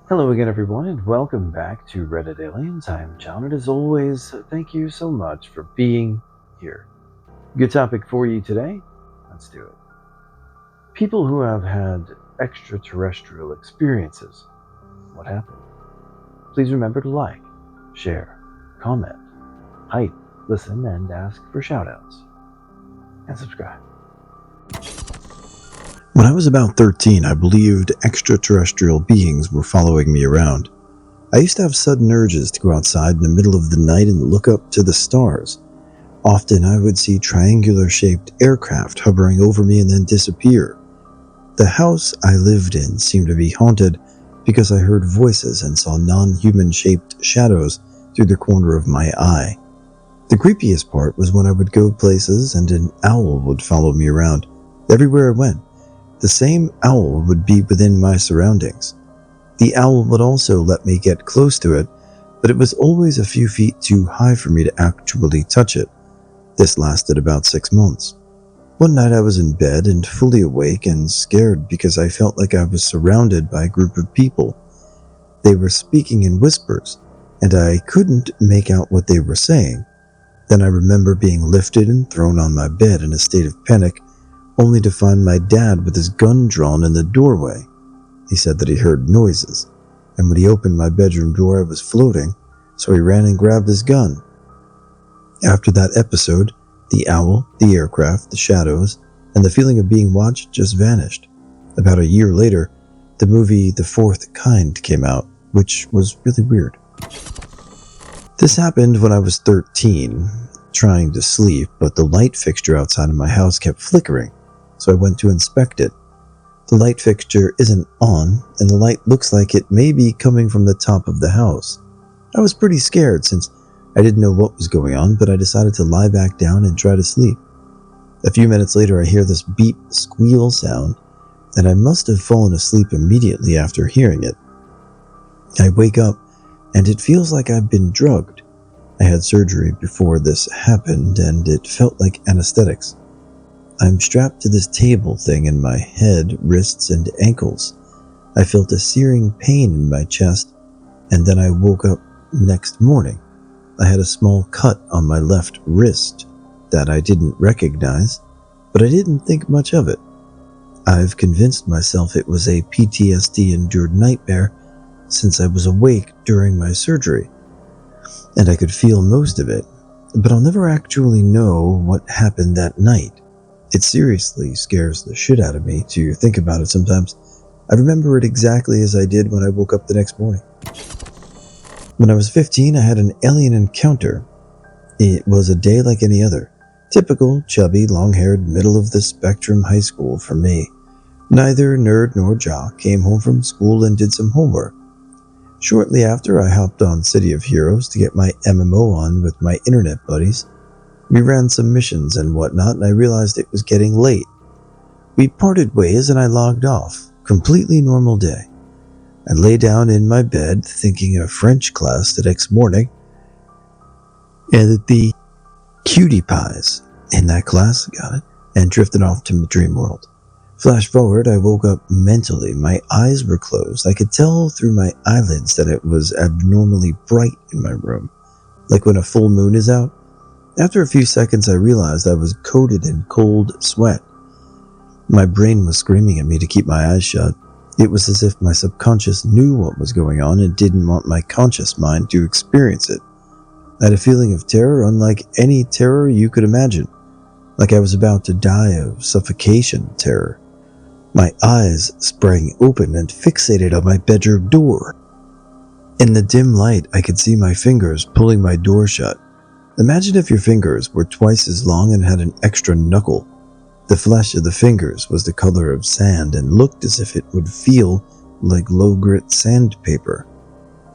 Hello again, everyone, and welcome back to Reddit Aliens. I'm John, and as always, thank you so much for being here. Good topic for you today. Let's do it. People who have had extraterrestrial experiences. What happened? Please remember to like, share, comment, hype, listen, and ask for shoutouts. And subscribe. When I was about 13, I believed extraterrestrial beings were following me around. I used to have sudden urges to go outside in the middle of the night and look up to the stars. Often I would see triangular-shaped aircraft hovering over me and then disappear. The house I lived in seemed to be haunted because I heard voices and saw non-human-shaped shadows through the corner of my eye. The creepiest part was when I would go places and an owl would follow me around. Everywhere I went, the same owl would be within my surroundings. The owl would also let me get close to it, but it was always a few feet too high for me to actually touch it. This lasted about 6 months. One night I was in bed and fully awake and scared because I felt like I was surrounded by a group of people. They were speaking in whispers, and I couldn't make out what they were saying. Then I remember being lifted and thrown on my bed in a state of panic, only to find my dad with his gun drawn in the doorway. He said that he heard noises, and when he opened my bedroom door I was floating, so he ran and grabbed his gun. After that episode, the owl, the aircraft, the shadows, and the feeling of being watched just vanished. About a year later, the movie The Fourth Kind came out, which was really weird. This happened when I was 13, trying to sleep, but the light fixture outside of my house kept flickering, so I went to inspect it. The light fixture isn't on, and the light looks like it may be coming from the top of the house. I was pretty scared since I didn't know what was going on, but I decided to lie back down and try to sleep. A few minutes later, I hear this beep squeal sound, and I must have fallen asleep immediately after hearing it. I wake up, and it feels like I've been drugged. I had surgery before this happened, and it felt like anesthetics. I'm strapped to this table thing in my head, wrists, and ankles. I felt a searing pain in my chest, and then I woke up next morning. I had a small cut on my left wrist that I didn't recognize, but I didn't think much of it. I've convinced myself it was a PTSD-endured nightmare since I was awake during my surgery, and I could feel most of it, but I'll never actually know what happened that night. It seriously scares the shit out of me to think about it sometimes. I remember it exactly as I did when I woke up the next morning. When I was 15, I had an alien encounter. It was a day like any other. Typical, chubby, long-haired, middle-of-the-spectrum high school for me. Neither nerd nor jock, came home from school and did some homework. Shortly after, I hopped on City of Heroes to get my MMO on with my internet buddies. We ran some missions and whatnot, and I realized it was getting late. We parted ways and I logged off. Completely normal day. I lay down in my bed thinking of French class the next morning, and that the cutie pies in that class, got it, and drifted off to my dream world. Flash forward, I woke up mentally. My eyes were closed. I could tell through my eyelids that it was abnormally bright in my room, like when a full moon is out. After a few seconds, I realized I was coated in cold sweat. My brain was screaming at me to keep my eyes shut. It was as if my subconscious knew what was going on and didn't want my conscious mind to experience it. I had a feeling of terror unlike any terror you could imagine, like I was about to die of suffocation terror. My eyes sprang open and fixated on my bedroom door. In the dim light, I could see my fingers pulling my door shut. Imagine if your fingers were twice as long and had an extra knuckle. The flesh of the fingers was the color of sand and looked as if it would feel like low-grit sandpaper.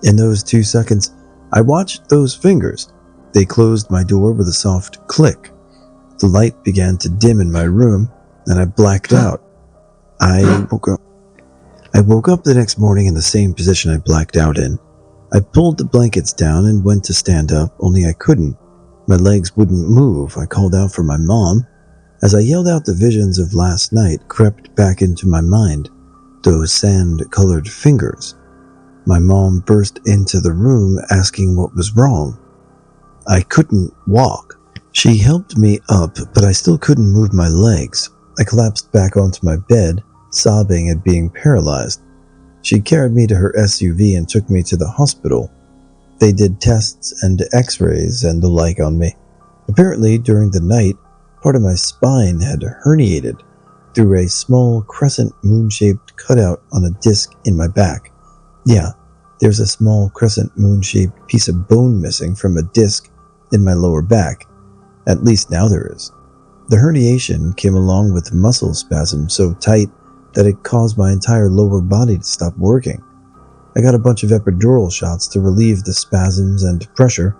In those 2 seconds, I watched those fingers. They closed my door with a soft click. The light began to dim in my room, and I blacked out. I woke up the next morning in the same position I blacked out in. I pulled the blankets down and went to stand up, only I couldn't. My legs wouldn't move. I called out for my mom. As I yelled out, the visions of last night crept back into my mind. Those sand-colored fingers. My mom burst into the room asking what was wrong. I couldn't walk. She helped me up, but I still couldn't move my legs. I collapsed back onto my bed, sobbing at being paralyzed. She carried me to her SUV and took me to the hospital. They did tests and x-rays and the like on me. Apparently, during the night, part of my spine had herniated through a small crescent moon-shaped cutout on a disc in my back. Yeah, there's a small crescent moon-shaped piece of bone missing from a disc in my lower back. At least now there is. The herniation came along with muscle spasms so tight that it caused my entire lower body to stop working. I got a bunch of epidural shots to relieve the spasms and pressure.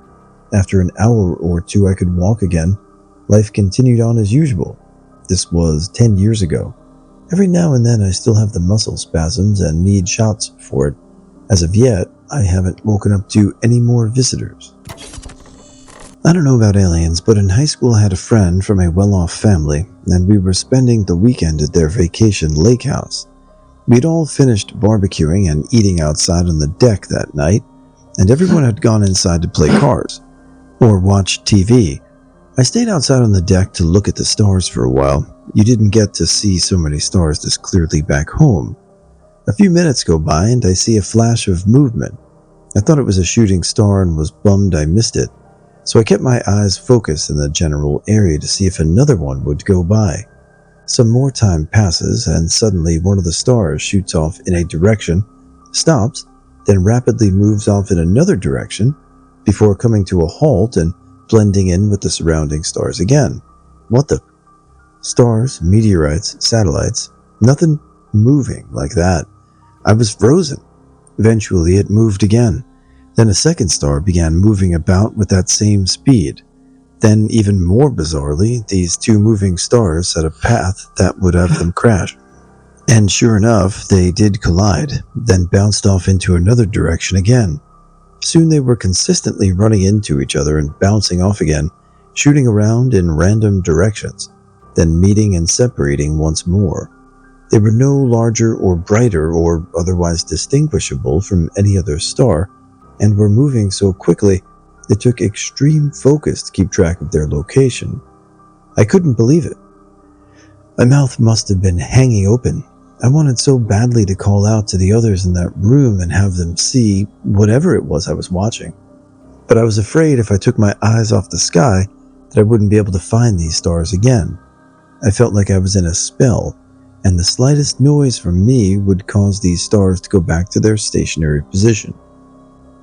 After an hour or two I could walk again. Life continued on as usual. This was 10 years ago. Every now and then I still have the muscle spasms and need shots for it. As of yet, I haven't woken up to any more visitors. I don't know about aliens, but in high school I had a friend from a well-off family, and we were spending the weekend at their vacation lake house. We'd all finished barbecuing and eating outside on the deck that night, and everyone had gone inside to play cards or watch TV. I stayed outside on the deck to look at the stars for a while. You didn't get to see so many stars this clearly back home. A few minutes go by and I see a flash of movement. I thought it was a shooting star and was bummed I missed it, so I kept my eyes focused in the general area to see if another one would go by. Some more time passes and suddenly one of the stars shoots off in a direction, stops, then rapidly moves off in another direction before coming to a halt and blending in with the surrounding stars again. What the? Stars, meteorites, satellites, nothing moving like that. I was frozen. Eventually it moved again. Then a second star began moving about with that same speed. Then, even more bizarrely, these two moving stars set a path that would have them crash. And sure enough, they did collide, then bounced off into another direction again. Soon they were consistently running into each other and bouncing off again, shooting around in random directions, then meeting and separating once more. They were no larger or brighter or otherwise distinguishable from any other star, and were moving so quickly it took extreme focus to keep track of their location. I couldn't believe it. My mouth must have been hanging open. I wanted so badly to call out to the others in that room and have them see whatever it was I was watching. But I was afraid if I took my eyes off the sky that I wouldn't be able to find these stars again. I felt like I was in a spell, and the slightest noise from me would cause these stars to go back to their stationary position.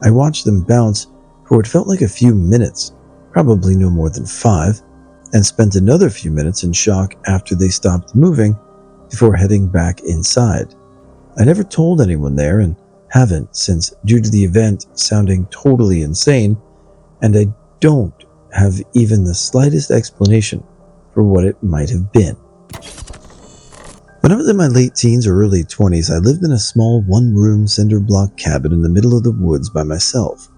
I watched them bounce for what felt like a few minutes, probably no more than 5, and spent another few minutes in shock after they stopped moving before heading back inside. I never told anyone there and haven't since, due to the event sounding totally insane, and I don't have even the slightest explanation for what it might have been. When I was in my late teens or early 20s, I lived in a small one-room cinder block cabin in the middle of the woods by myself.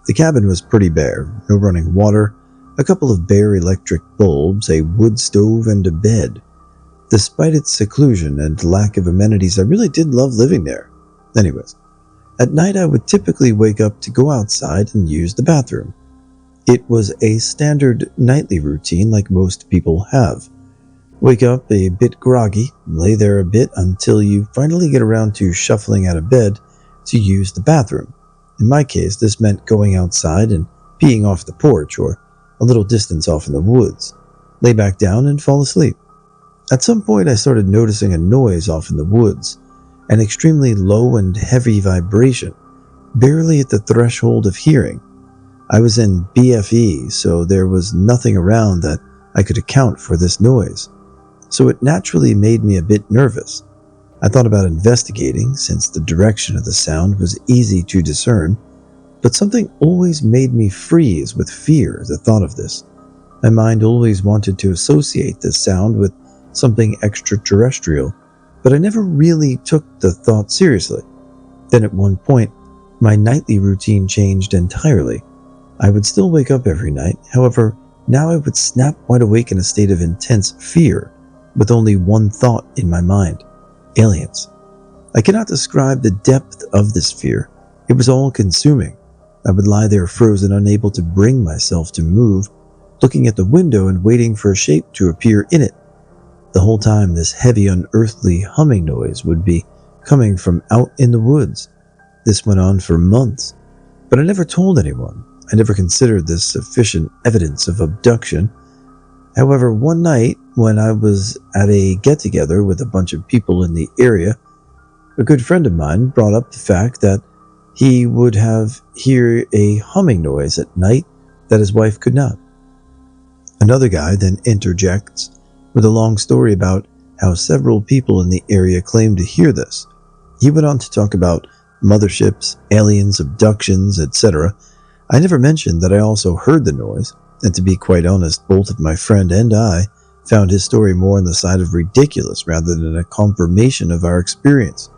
The cabin was pretty bare, no running water, a couple of bare electric bulbs, a wood stove, and a bed. Despite its seclusion and lack of amenities, I really did love living there. Anyways, at night I would typically wake up to go outside and use the bathroom. It was a standard nightly routine like most people have. Wake up a bit groggy, lay there a bit until you finally get around to shuffling out of bed to use the bathroom. In my case, this meant going outside and peeing off the porch or a little distance off in the woods, lay back down and fall asleep. At some point I started noticing a noise off in the woods, an extremely low and heavy vibration, barely at the threshold of hearing. I was in BFE, so there was nothing around that I could account for this noise, so it naturally made me a bit nervous. I thought about investigating, since the direction of the sound was easy to discern, but something always made me freeze with fear at the thought of this. My mind always wanted to associate this sound with something extraterrestrial, but I never really took the thought seriously. Then at one point, my nightly routine changed entirely. I would still wake up every night, however, now I would snap wide awake in a state of intense fear, with only one thought in my mind: aliens. I cannot describe the depth of this fear. It was all consuming. I would lie there frozen, unable to bring myself to move, looking at the window and waiting for a shape to appear in it. The whole time, this heavy, unearthly humming noise would be coming from out in the woods. This went on for months, but I never told anyone. I never considered this sufficient evidence of abduction. However, one night, when I was at a get-together with a bunch of people in the area, a good friend of mine brought up the fact that he would hear a humming noise at night that his wife could not. Another guy then interjects with a long story about how several people in the area claim to hear this. He went on to talk about motherships, aliens, abductions, etc. I never mentioned that I also heard the noise, and to be quite honest, both of my friend and I found his story more on the side of ridiculous rather than a confirmation of our experience.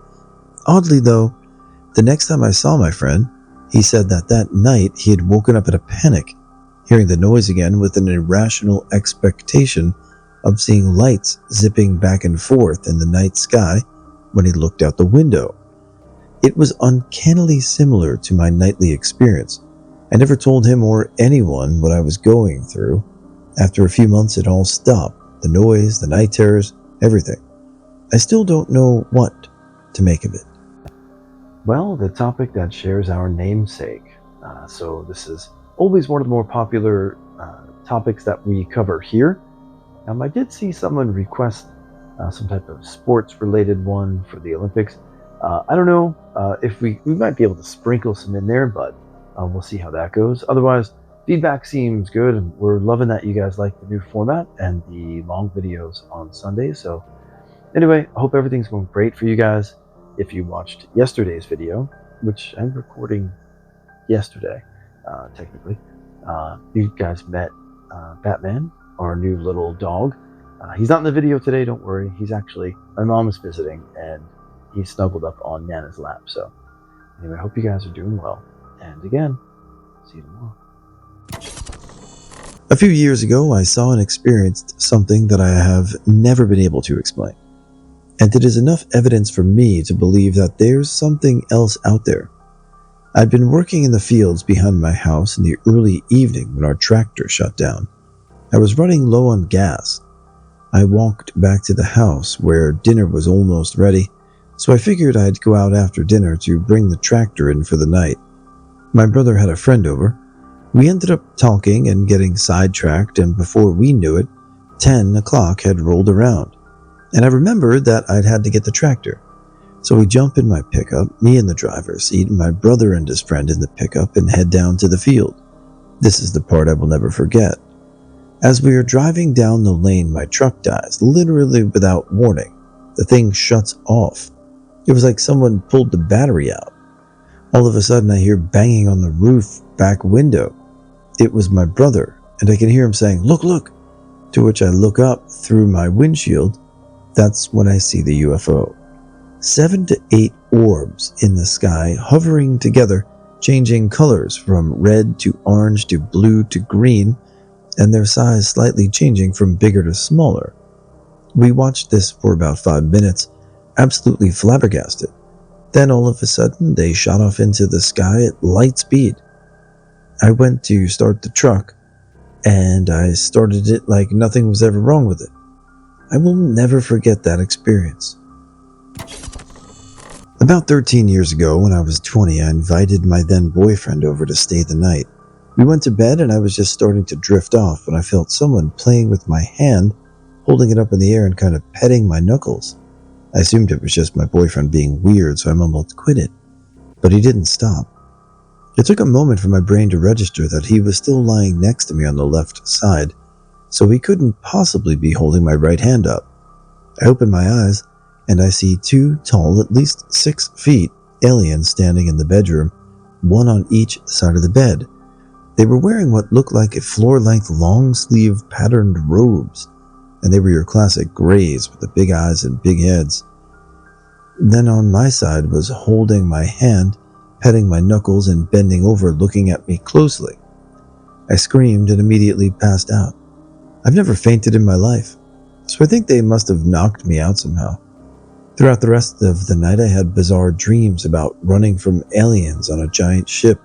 Oddly though, the next time I saw my friend, he said that that night he had woken up in a panic, hearing the noise again with an irrational expectation of seeing lights zipping back and forth in the night sky when he looked out the window. It was uncannily similar to my nightly experience. I never told him or anyone what I was going through. After a few months, it all stopped. The noise, the night terrors, everything. I still don't know what to make of it. Well, the topic that shares our namesake. So this is always one of the more popular topics that we cover here. I did see someone request some type of sports-related one for the Olympics. I don't know if we might be able to sprinkle some in there, but we'll see how that goes. Otherwise, feedback seems good, and we're loving that you guys like the new format and the long videos on Sundays. So anyway, I hope everything's going great for you guys. If you watched yesterday's video, which I'm recording yesterday, technically, you guys met Batman, our new little dog. He's not in the video today, don't worry. He's actually, my mom is visiting, and he's snuggled up on Nana's lap. So anyway, I hope you guys are doing well. And again, see you tomorrow. A few years ago, I saw and experienced something that I have never been able to explain. And it is enough evidence for me to believe that there's something else out there. I'd been working in the fields behind my house in the early evening when our tractor shut down. I was running low on gas. I walked back to the house where dinner was almost ready, so I figured I'd go out after dinner to bring the tractor in for the night. My brother had a friend over. We ended up talking and getting sidetracked, and before we knew it, 10 o'clock had rolled around. And I remembered that I'd had to get the tractor. So we jump in my pickup, me in the driver's seat, and my brother and his friend in the pickup, and head down to the field. This is the part I will never forget. As we are driving down the lane, my truck dies, literally without warning. The thing shuts off. It was like someone pulled the battery out. All of a sudden, I hear banging on the roof back window. It was my brother, and I can hear him saying, "Look, look," to which I look up through my windshield. That's when I see the UFO. 7 to 8 orbs in the sky hovering together, changing colors from red to orange to blue to green, and their size slightly changing from bigger to smaller. We watched this for about 5 minutes, absolutely flabbergasted. Then all of a sudden, they shot off into the sky at light speed. I went to start the truck, and I started it like nothing was ever wrong with it. I will never forget that experience. About 13 years ago, when I was 20, I invited my then boyfriend over to stay the night. We went to bed and I was just starting to drift off when I felt someone playing with my hand, holding it up in the air and kind of petting my knuckles. I assumed it was just my boyfriend being weird, so I mumbled, "Quit it." But he didn't stop. It took a moment for my brain to register that he was still lying next to me on the left side, so he couldn't possibly be holding my right hand up. I open my eyes, and I see 2 tall, at least 6 feet, aliens standing in the bedroom, one on each side of the bed. They were wearing what looked like a floor-length long-sleeve patterned robes, and they were your classic grays with the big eyes and big heads. Then on my side was holding my hand, petting my knuckles and bending over looking at me closely. I screamed and immediately passed out. I've never fainted in my life, so I think they must have knocked me out somehow. Throughout the rest of the night, I had bizarre dreams about running from aliens on a giant ship,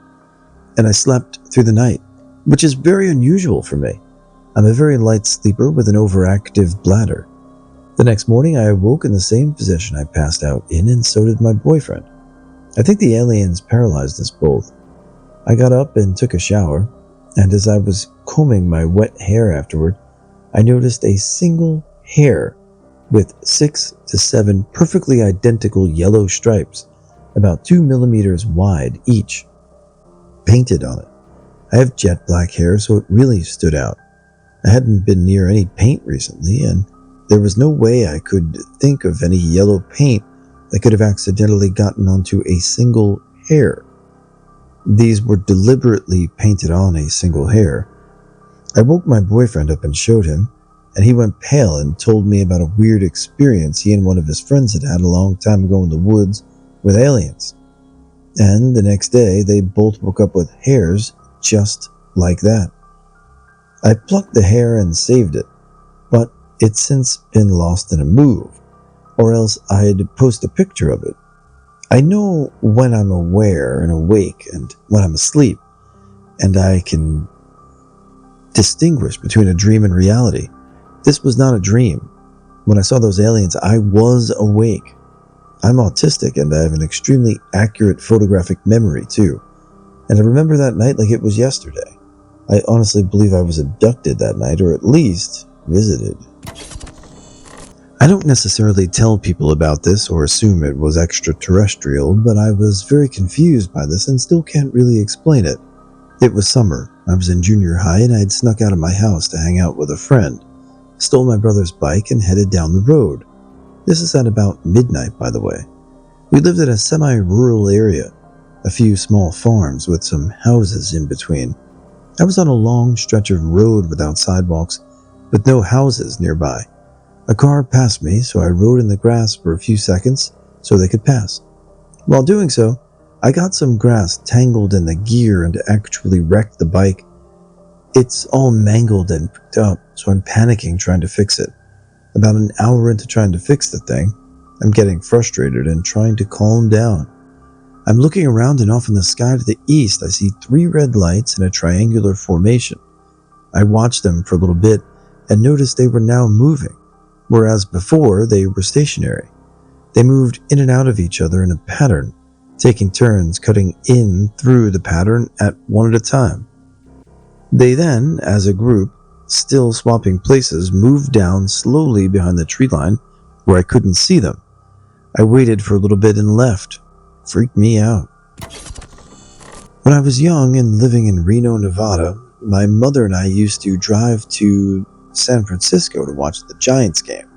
and I slept through the night, which is very unusual for me. I'm a very light sleeper with an overactive bladder. The next morning, I awoke in the same position I passed out in, and so did my boyfriend. I think the aliens paralyzed us both. I got up and took a shower, and as I was combing my wet hair afterward, I noticed a single hair with 6 to 7 perfectly identical yellow stripes, about 2 millimeters wide each, painted on it. I have jet black hair, so it really stood out. I hadn't been near any paint recently, and there was no way I could think of any yellow paint that could have accidentally gotten onto a single hair. These were deliberately painted on a single hair. I woke my boyfriend up and showed him, and he went pale and told me about a weird experience he and one of his friends had had a long time ago in the woods with aliens. And the next day, they both woke up with hairs just like that. I plucked the hair and saved it, but it's since been lost in a move, or else I'd post a picture of it. I know when I'm aware and awake and when I'm asleep, and I can distinguish between a dream and reality. This was not a dream. When I saw those aliens, I was awake. I'm autistic and I have an extremely accurate photographic memory too. And I remember that night like it was yesterday. I honestly believe I was abducted that night, or at least visited. I don't necessarily tell people about this or assume it was extraterrestrial, but I was very confused by this and still can't really explain it. It was summer. I was in junior high and I had snuck out of my house to hang out with a friend. Stole my brother's bike and headed down the road. This is at about midnight, by the way. We lived in a semi-rural area, a few small farms with some houses in between. I was on a long stretch of road without sidewalks, with no houses nearby. A car passed me, so I rode in the grass for a few seconds so they could pass. While doing so, I got some grass tangled in the gear and actually wrecked the bike. It's all mangled and picked up, so I'm panicking trying to fix it. About an hour into trying to fix the thing, I'm getting frustrated and trying to calm down. I'm looking around and off in the sky to the east I see 3 red lights in a triangular formation. I watched them for a little bit and noticed they were now moving, whereas before they were stationary. They moved in and out of each other in a pattern, taking turns cutting in through the pattern at one at a time. They then, as a group, still swapping places, moved down slowly behind the tree line where I couldn't see them. I waited for a little bit and left. Freaked me out. When I was young and living in Reno, Nevada, my mother and I used to drive to San Francisco to watch the Giants game.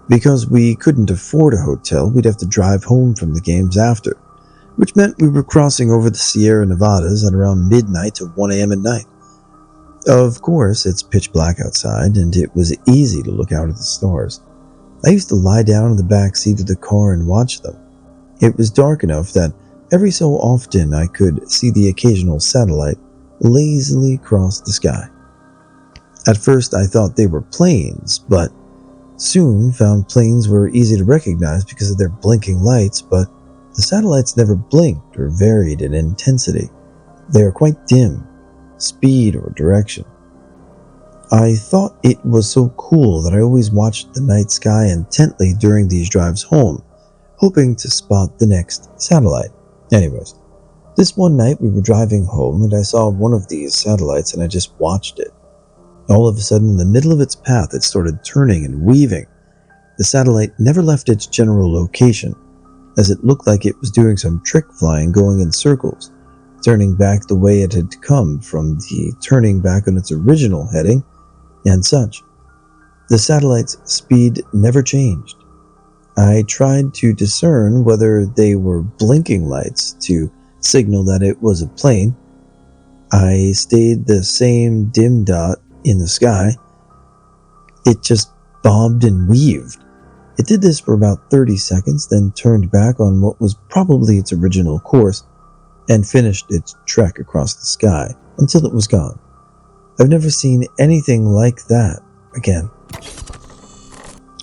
Because we couldn't afford a hotel, we'd have to drive home from the games after, which meant we were crossing over the Sierra Nevadas at around midnight to 1 a.m. at night. Of course, it's pitch black outside, and it was easy to look out at the stars. I used to lie down in the back seat of the car and watch them. It was dark enough that every so often I could see the occasional satellite lazily cross the sky. At first I thought they were planes, but soon found planes were easy to recognize because of their blinking lights, but the satellites never blinked or varied in intensity. They are quite dim, speed or direction. I thought it was so cool that I always watched the night sky intently during these drives home, hoping to spot the next satellite. Anyways, this one night we were driving home and I saw one of these satellites and I just watched it. All of a sudden, in the middle of its path, it started turning and weaving. The satellite never left its general location, as it looked like it was doing some trick flying going in circles, turning back the way it had come from the turning back on its original heading and such. The satellite's speed never changed. I tried to discern whether they were blinking lights to signal that it was a plane. I stayed the same dim dot in the sky. It just bobbed and weaved. It did this for about 30 seconds, then turned back on what was probably its original course and finished its trek across the sky until it was gone. I've never seen anything like that again.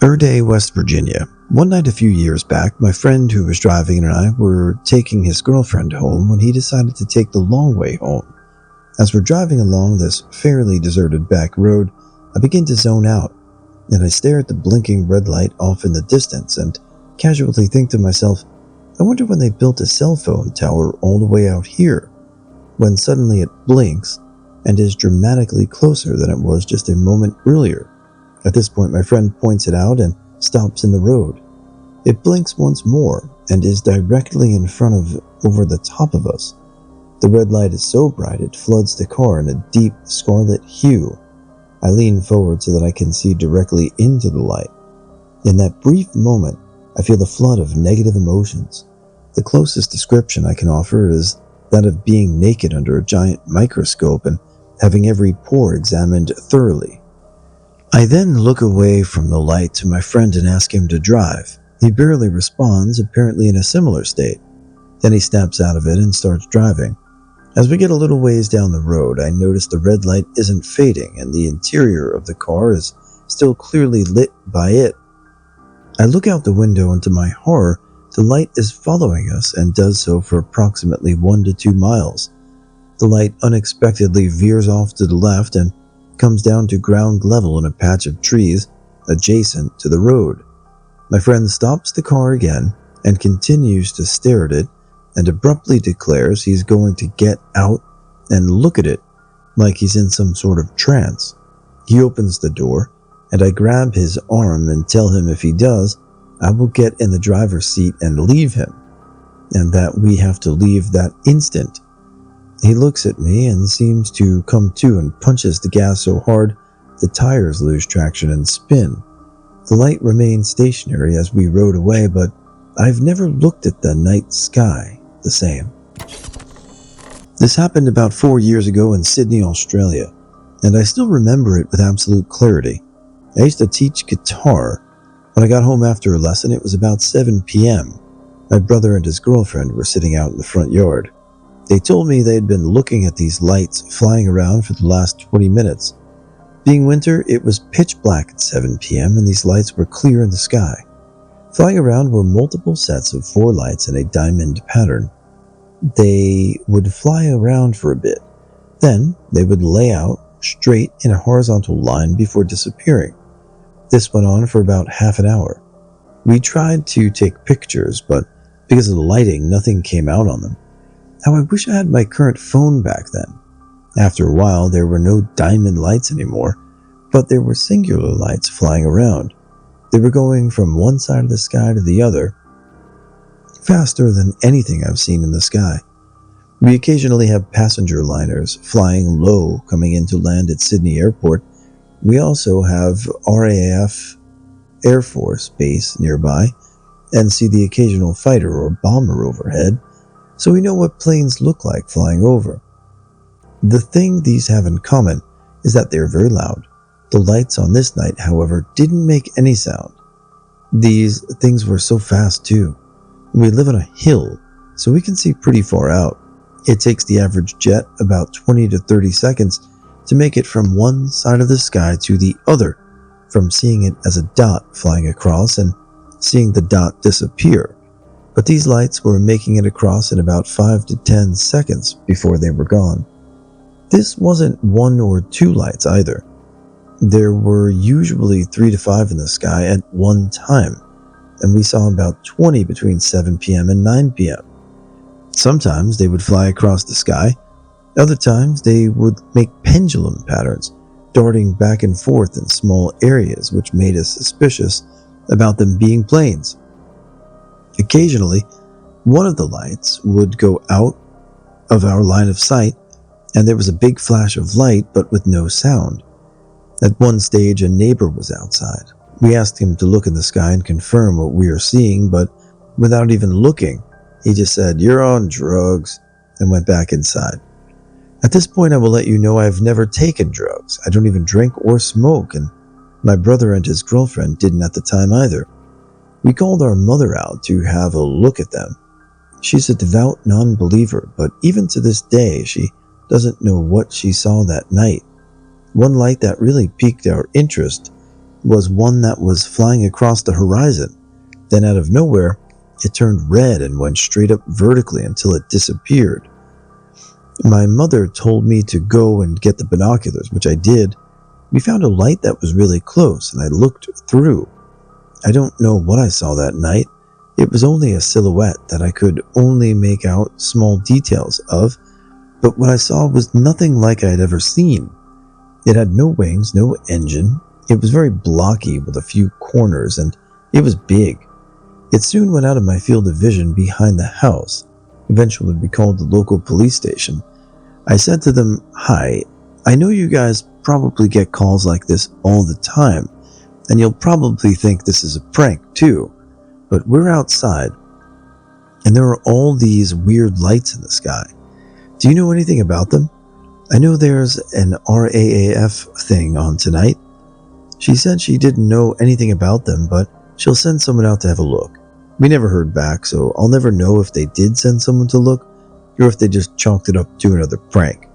Day, West Virginia. One night a few years back, my friend who was driving and I were taking his girlfriend home when he decided to take the long way home. As we're driving along this fairly deserted back road, I begin to zone out, and I stare at the blinking red light off in the distance and casually think to myself, I wonder when they built a cell phone tower all the way out here, when suddenly it blinks and is dramatically closer than it was just a moment earlier. At this point, my friend points it out and stops in the road. It blinks once more and is directly in front of, over the top of us. The red light is so bright it floods the car in a deep scarlet hue. I lean forward so that I can see directly into the light. In that brief moment, I feel the flood of negative emotions. The closest description I can offer is that of being naked under a giant microscope and having every pore examined thoroughly. I then look away from the light to my friend and ask him to drive. He barely responds, apparently in a similar state. Then he snaps out of it and starts driving. As we get a little ways down the road, I notice the red light isn't fading and the interior of the car is still clearly lit by it. I look out the window and to my horror, the light is following us and does so for approximately 1 to 2 miles. The light unexpectedly veers off to the left and comes down to ground level in a patch of trees adjacent to the road. My friend stops the car again and continues to stare at it and abruptly declares he's going to get out and look at it like he's in some sort of trance. He opens the door and I grab his arm and tell him if he does, I will get in the driver's seat and leave him, and that we have to leave that instant. He looks at me and seems to come to and punches the gas so hard the tires lose traction and spin. The light remains stationary as we rode away, but I've never looked at the night sky the same. This happened about 4 years ago in Sydney, Australia, and I still remember it with absolute clarity. I used to teach guitar. When I got home after a lesson, it was about 7 p.m. My brother and his girlfriend were sitting out in the front yard. They told me they had been looking at these lights flying around for the last 20 minutes. Being winter, it was pitch black at 7 p.m. and these lights were clear in the sky. Flying around were multiple sets of 4 lights in a diamond pattern. They would fly around for a bit. Then they would lay out straight in a horizontal line before disappearing. This went on for about half an hour. We tried to take pictures, but because of the lighting, nothing came out on them. How I wish I had my current phone back then. After a while, there were no diamond lights anymore, but there were singular lights flying around. They were going from one side of the sky to the other, faster than anything I've seen in the sky. We occasionally have passenger liners flying low coming in to land at Sydney Airport. We also have RAF Air Force Base nearby and see the occasional fighter or bomber overhead, so we know what planes look like flying over. The thing these have in common is that they're very loud. The lights on this night, however, didn't make any sound. These things were so fast too. We live on a hill, so we can see pretty far out. It takes the average jet about 20 to 30 seconds to make it from one side of the sky to the other, from seeing it as a dot flying across and seeing the dot disappear. But these lights were making it across in about 5 to 10 seconds before they were gone. This wasn't 1 or 2 lights either. There were usually 3 to 5 in the sky at one time, and we saw about 20 between 7 p.m. and 9 p.m. Sometimes they would fly across the sky. Other times they would make pendulum patterns, darting back and forth in small areas, which made us suspicious about them being planes. Occasionally, one of the lights would go out of our line of sight, and there was a big flash of light, but with no sound. At one stage, a neighbor was outside. We asked him to look in the sky and confirm what we were seeing, but without even looking, he just said, "You're on drugs," and went back inside. At this point, I will let you know I've never taken drugs. I don't even drink or smoke, and my brother and his girlfriend didn't at the time either. We called our mother out to have a look at them. She's a devout non-believer, but even to this day, she doesn't know what she saw that night. One light that really piqued our interest was one that was flying across the horizon. Then out of nowhere, it turned red and went straight up vertically until it disappeared. My mother told me to go and get the binoculars, which I did. We found a light that was really close, and I looked through. I don't know what I saw that night. It was only a silhouette that I could only make out small details of, but what I saw was nothing like I had ever seen. It had no wings, no engine. It was very blocky with a few corners, and it was big. It soon went out of my field of vision behind the house. Eventually, we called the local police station. I said to them, "Hi, I know you guys probably get calls like this all the time, and you'll probably think this is a prank too, but we're outside, and there are all these weird lights in the sky. Do you know anything about them? I know there's an RAAF thing on tonight." She said she didn't know anything about them, but she'll send someone out to have a look. We never heard back, so I'll never know if they did send someone to look, or if they just chalked it up to another prank.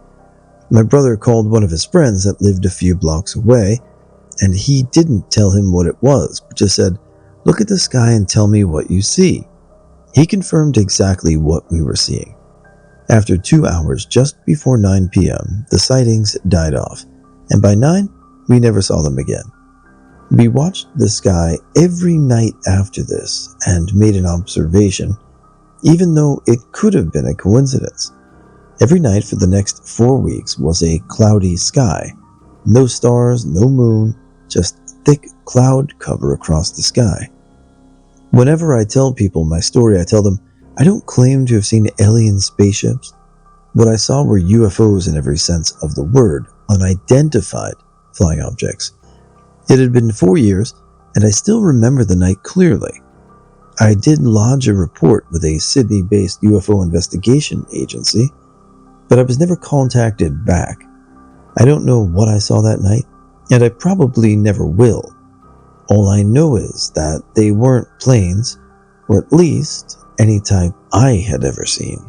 My brother called one of his friends that lived a few blocks away, and he didn't tell him what it was, but just said, "Look at the sky and tell me what you see." He confirmed exactly what we were seeing. After 2 hours, just before 9 p.m., the sightings died off, and by 9, we never saw them again. We watched the sky every night after this and made an observation, even though it could have been a coincidence. Every night for the next 4 weeks was a cloudy sky. No stars, no moon, just thick cloud cover across the sky. Whenever I tell people my story, I tell them, I don't claim to have seen alien spaceships. What I saw were UFOs in every sense of the word, unidentified flying objects. It had been 4 years, and I still remember the night clearly. I did lodge a report with a Sydney-based UFO investigation agency, but I was never contacted back. I don't know what I saw that night, and I probably never will. All I know is that they weren't planes, or at least any type I had ever seen.